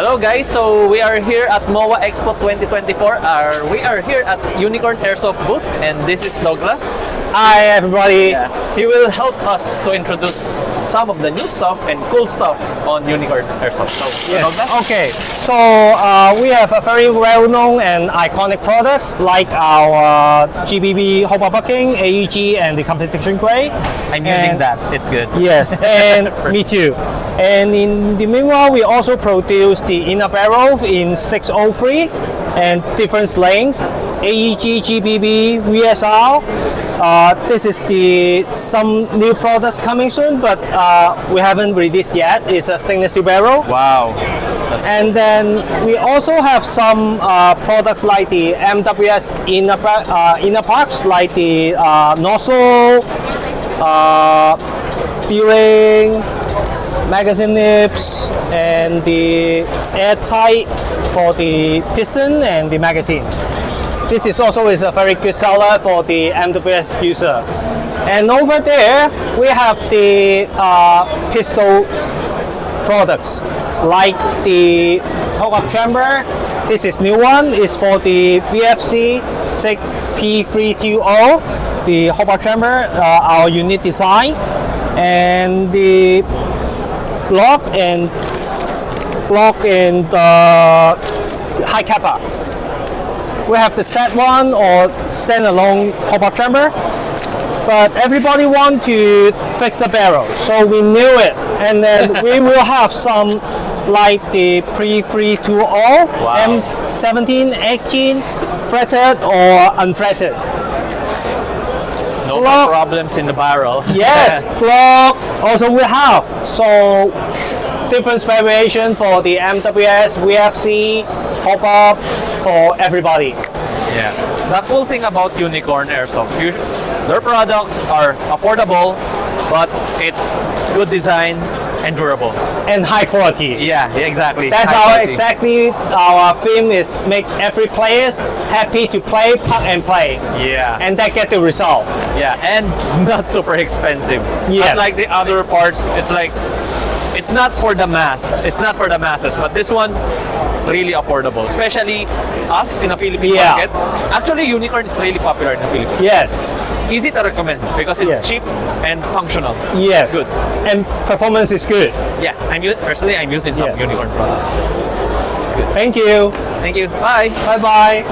Hello guys, so we are here at MOA Expo 2024. We are here at Unicorn Airsoft booth, and this is Douglas. Hi everybody. Yeah. He will help us to introduce some of the new stuff and cool stuff on Unicorn Airsoft. So, Douglas? Okay, so we have a very well-known and iconic products like our GBB Hopper Bucking, AEG, and the competition grade. I'm using that. It's good. Yes, and me too. And in the meanwhile, we also produce the inner barrel in 603 and different length, AEG, GBB, VSR. This is some new products coming soon, but we haven't released yet. It's a stainless steel barrel. Wow. And then we also have some products like the MWS inner parts, like the nozzle, D-ring, magazine nips, and the airtight for the piston and the magazine. This is also a very good seller for the MWS user. And over there, we have the pistol products, like the hook-up chamber. This is new one. It's for the VFC 6P320, the hook-up chamber, our unique design, and the block and high kappa. We have the set one or standalone pop-up chamber, but everybody want to fix the barrel, so we knew it, and then we will have some like the pre-320, M17, 18, fretted or unfretted. No more problems in the barrel. Yes, block also we have. So different variation for the MWS, VFC, pop-up for everybody. Yeah. The cool thing about Unicorn Airsoft, their products are affordable, but it's good design and durable. And high quality. Yeah, exactly. That's our theme is make every player happy to play, plug and play. Yeah. And that get the result. Yeah, and not super expensive. Yes. Unlike the other parts, it's not for the mass. It's not for the masses, but this one really affordable, especially us in the Philippine market. Actually, Unicorn is really popular in the Philippines. Yes. Easy to recommend because it's cheap and functional. Yes. It's good. And performance is good. Yeah, personally I'm using some Unicorn products. It's good. Thank you. Thank you. Bye. Bye bye.